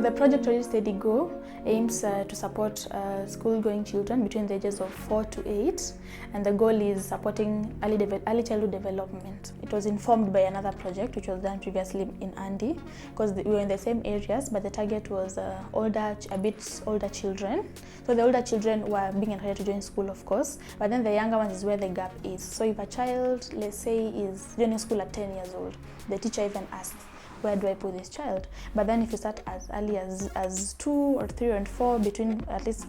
So the project Ready Steady Go aims to support school-going children between the ages of 4 to 8, and the goal is supporting early childhood development. It was informed by another project which was done previously in Andy, because we were in the same areas, but the target was a bit older children. So the older children were being encouraged to join school, of course, but then the younger ones is where the gap is. So if a child, let's say, is joining school at 10 years old, the teacher even asks, where do I put this child? But then if you start as early as 2 or 3 and 4, between at least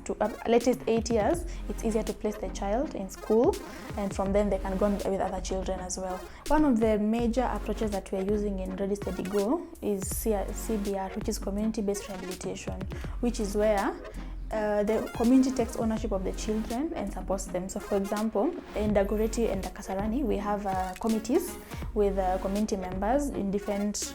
8 years, it's easier to place the child in school, and from then they can go on with other children as well. One of the major approaches that we are using in Ready Steady Go is CBR, which is community-based rehabilitation, which is where the community takes ownership of the children and supports them. So for example, in Dagoretti and Kasarani, we have committees with community members in different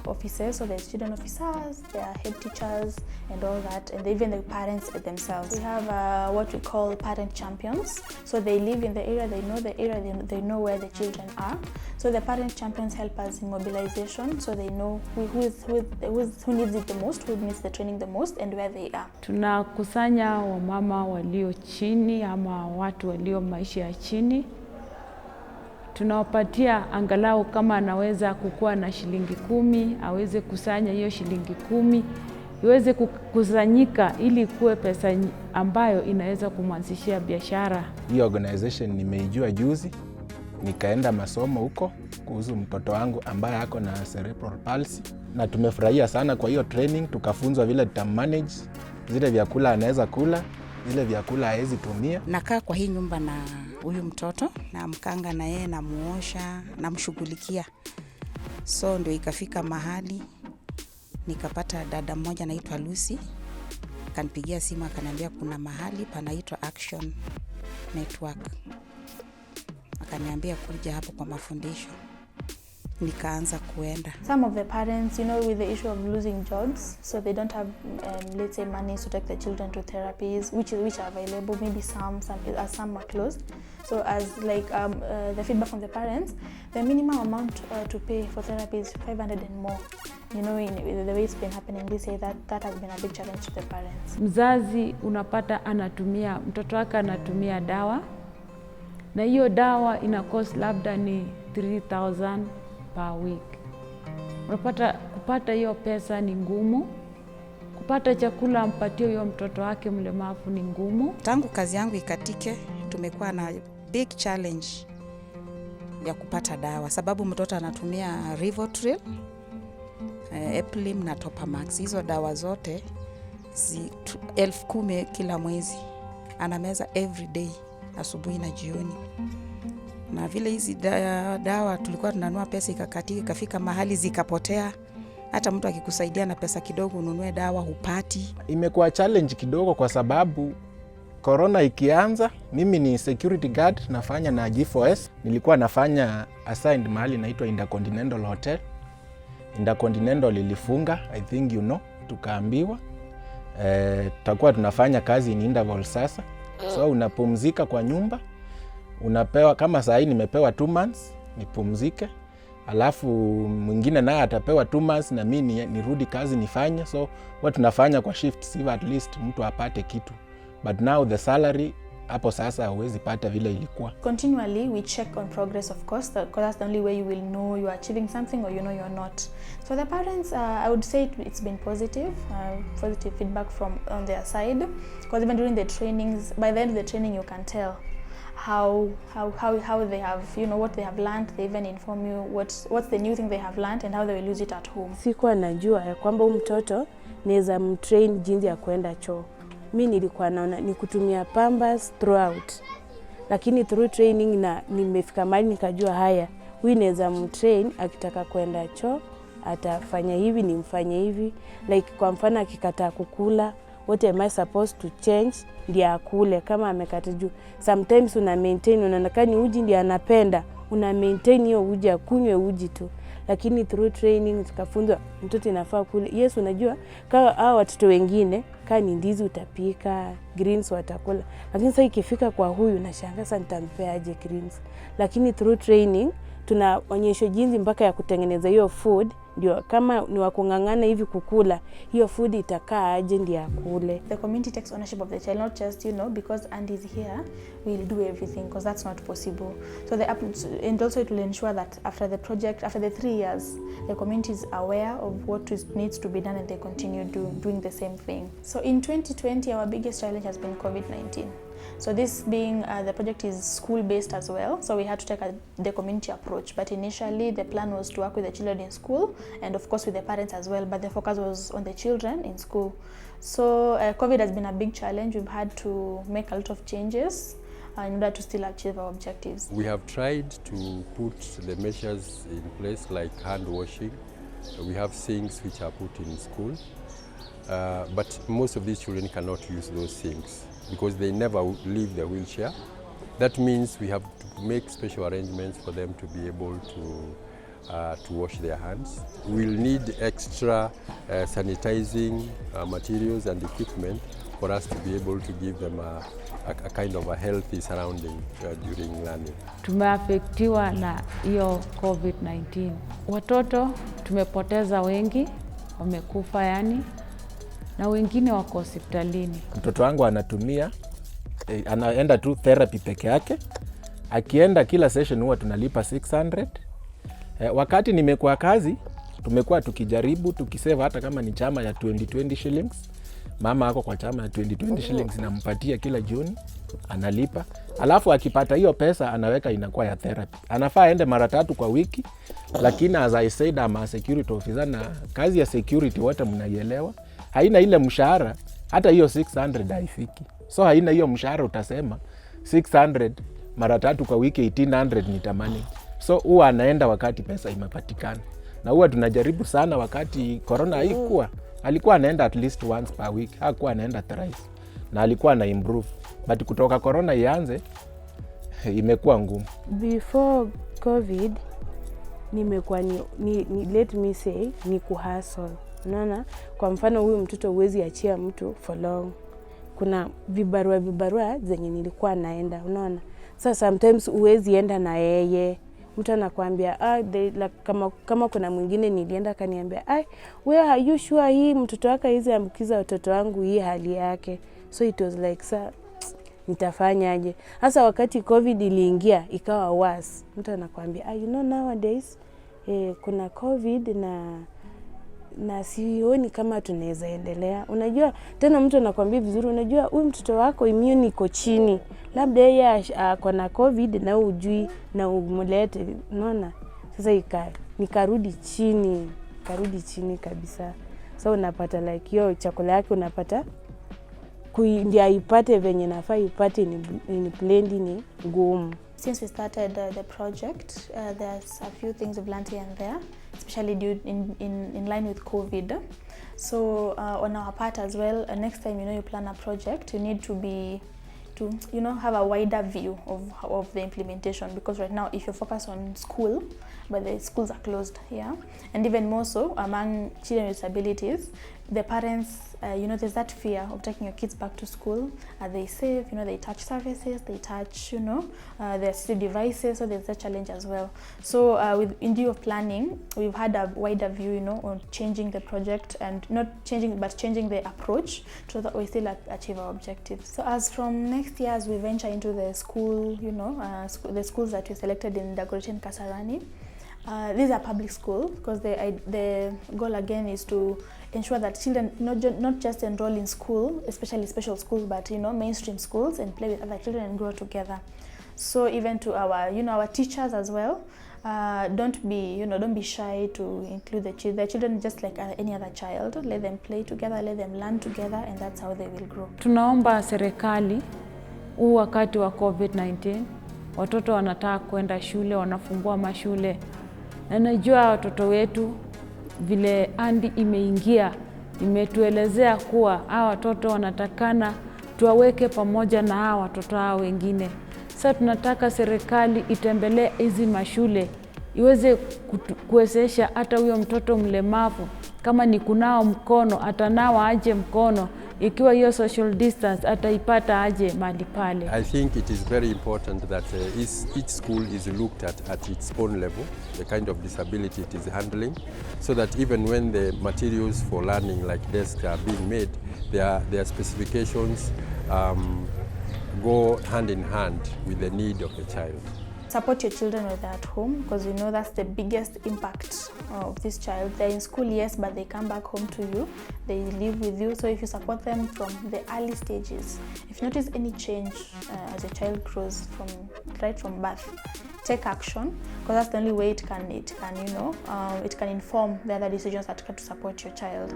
offices. So there's student officers, there are head teachers and all that, and even the parents themselves. We have what we call parent champions. So they live in the area, they know where the children are. So the parent champions help us in mobilization, so they know who needs it the most, who needs the training the most, and where they are. Tunakusanya wamama walio chini ama watu walio maisha ya chini. Tunawapatia angalau kama anaweza kukua na shilingi 10, aweze kusanya hiyo shilingi 10, iweze kukusanyika ili kuwe pesa ambayo inaweza kumwanzishia biashara. Hii organization nimeijua juzi, nikaenda masomo huko kuhusu mtoto wangu ambaye ako na cerebral palsy, na tumefurahia sana kwa hiyo training. Tukafunzwa vile tutammanage zile vyakula anaweza kula, zile vyakula hawezi tumia. Nakaa kwa hii nyumba na huyu mtoto, na mkanga na yeye, na muosha, na mshughulikia. So ndio ikafika mahali nikapata dada mmoja anaitwa Lucy, akanipigia simu akaniambia kuna mahali panaitwa Action Network. Akaniambia kuja hapo kwa mafundisho. Nikaanza kuenda. Some of the parents, with the issue of losing jobs, so they don't have, let's say, money to take the children to therapies, which are available. Maybe some are closed. So as the feedback from the parents, the minimum amount to pay for therapy is 500 and more. In the way it's been happening this year, that has been a big challenge to the parents. Mzazi unapata mtoto wake anatumia dawa, na hiyo dawa ina cost labda ni 3,000 per week. Unapata kupata hiyo pesa ni ngumu. Kupata chakula ampatie hiyo mtoto wake mlemavu ni ngumu. Tangu kazi yangu ikatike, tumekuwa na big challenge ya kupata dawa, sababu mtoto anatumia Rivotril, Eplim na Topamax. Hizo dawa zote 10,000 kila mwezi. Anameza every day, asubuhi na jioni. Na vile hizi dawa tulikuwa tunanunua, pesa ikakatika, ikafika mahali zikapotea. Hata mtu akikusaidia na pesa kidogo ununue dawa hupati. Imekuwa challenge kidogo kwa sababu corona ikianza, mimi ni security guard, nafanya na G4S. Nilikuwa nafanya assigned mahali naitwa Intercontinental Hotel. Intercontinental ilifunga, I think tukaambiwa tutakuwa tunafanya kazi in interval sasa. So unapumzika kwa nyumba. Unapewa, kama saa hii nimepewa 2 months nipumzike, alafu mwingine naye atapewa 2 months na mimi nirudi kazi nifanye. So what tunafanya kwa shift si at least mtu apate kitu, but now the salary hapo sasa huwezi pata vile ilikuwa. Continually we check on progress, of course, because that's the only way you will know you are achieving something or you're not. So the parents, I would say it's been positive feedback from on their side, because even during the trainings, by the end of the training you can tell how they have, what they have learned. They even inform you what's the new thing they have learned and how they will use it at home. Sikuwa najua ya kwamba mtoto naweza mtrain jinsi ya kwenda choo. Mimi nilikuwa naona ni kutumia Pampers throughout, lakini through training na nimefika mahali nikajua haya, huyu naweza mtrain akitaka kwenda choo atafanya hivi, nimfanye hivi. Like kwa mfano akikataa kukula, what am I supposed to change ndio akule? Kama amekata juu, sometimes una maintain, unaonekana uji ndio anapenda, una maintain hiyo uji, akunywe uji tu. Lakini through training tukafunzwa mtoto inafaa kule. Yes, unajua kama hao watoto wengine kama ni ndizi utapika, greens watakula, lakini sasa ikifika kwa huyu nashangaa sana nitampea aje greens. Lakini through training tunaonyeshwa jinsi mpaka ya kutengeneza hiyo food, ndio kama ni wakung'ang'ana hivi kukula, hiyo food itakaa aje ndio akule. The community takes ownership of the child, not just, because Andy is here, we'll do everything, because that's not possible. So and also it will ensure that after the project, after the 3 years, the community is aware of what needs to be done and they continue doing the same thing. So in 2020, our biggest challenge has been COVID-19. So this being, the project is school-based as well, so we had to take the community approach. But initially, the plan was to work with the children in school, and of course with the parents as well, but the focus was on the children in school. So COVID has been a big challenge. We've had to make a lot of changes in order to still achieve our objectives. We have tried to put the measures in place like hand washing. We have sinks which are put in school, but most of these children cannot use those sinks because they never leave the wheelchair. That means we have to make special arrangements for them to be able to wash their hands. We'll need extra sanitizing materials and equipment for us to be able to give them a kind of a healthy surrounding during learning. Tumeafektiwa na hiyo COVID-19. Watoto tumepoteza wengi, wamekufa yani, na wengine wako hospitalini. Mtoto wangu anatumia, anaenda tu therapy peke yake. Akienda kila session huwa tunalipa 600. Wakati nimekuwa kazi, tumekuwa tukijaribu, tukisave hata kama ni chama ya 20 shillings. Mama ako kwa chama ya 20 shillings nampatia kila Juni, analipa. Alafu akipata hiyo pesa anaweka inakuwa ya therapy. Anafaa aende mara 3 kwa wiki, lakini as I said, I'm a security officer na kazi ya security wote mnaielewa. Haina ile mshahara, hata hiyo 600 haifiki. So haina hiyo mshahara utasema 600 mara 3 kwa wiki 1800 nitamani. So huwa anaenda wakati pesa imepatikana. Na huwa tunajaribu sana wakati corona haikuwa. Alikuwa anaenda at least once per week, hakuwa anaenda thrice. Na alikuwa ana improve. But kutoka corona ianze imekuwa ngumu. Before COVID nimekuwa let me say ni kuhustle. Unaona, kwa mfano huyu mtoto huwezi achia mtu for long. Kuna vibarua zenye nilikuwa naenda, unaona. Sasa sometimes huwezi enda na yeye. Mtu anakuambia kama kuna mwingine nilienda kaniambia, where are you sure hii mtoto wako hizi ambukiza watoto wangu hii hali yake. So it was like, nitafanyaje? Hasa wakati COVID iliingia ikawa worse. Mtu anakuambia, nowadays kuna COVID na sioni kama tunaweza endelea. Unajua tena mtu anakuambia vizuri, unajua huyu mtoto wako immune iko chini, labda yeye ako na COVID na hujui na umlete, unaona. Sasa nikarudi chini kabisa. So unapata like hiyo chakula yake unapata ndio ipate venye nafaa ipate ni blend ni ngumu. Since we started the project, there's a few things we've learned here and there, especially in line with COVID. So on our part as well, next time you plan a project, you need to have a wider view of the implementation, because right now if you focus on school, but the schools are closed here, and even more so among children with disabilities, the parents, there's that fear of taking your kids back to school. Are they safe? They touch surfaces, they touch, their assistive devices, so there's that challenge as well. So in view of planning, we've had a wider view, on changing the project, and not changing, but changing the approach so that we still achieve our objectives. So as from next year, as we venture into the school, the schools that we selected in Dagoretti and Kasarani, these are public schools, because the goal again is to ensure that children not just enroll in school, especially special schools, but mainstream schools, and play with other children and grow together. So even to our teachers as well, don't be shy to include the children just like any other child. Let them play together, let them learn together, and that's how they will grow. Tunaomba serikali huu wakati wa COVID-19, watoto wanataka kwenda shule, wanafungua mashule. Na najua watoto wetu vile Andi imeingia, imetuelezea kuwa hawa watoto wanatakana tuwaweke pamoja na hawa watoto hao wengine. Sasa tunataka serikali itembelee hizi mashule, iweze kuwezesha hata huyo mtoto mlemavu, kama ni kunao mkono, atanawa aje mkono, ikiwa hiyo social distance ataipata aje mahali pale? I think it is very important that each school is looked at its own level, the kind of disability it is handling, so that even when the materials for learning like desks are being made, their specifications go hand in hand with the need of the child. Support your children when they're at home, because you know that's the biggest impact of this child. They're in school, yes, but they come back home to you, they live with you. So if you support them from the early stages, if you notice any change as a child grows right from birth, take action, because that's the only way it can inform the other decisions that can to support your child.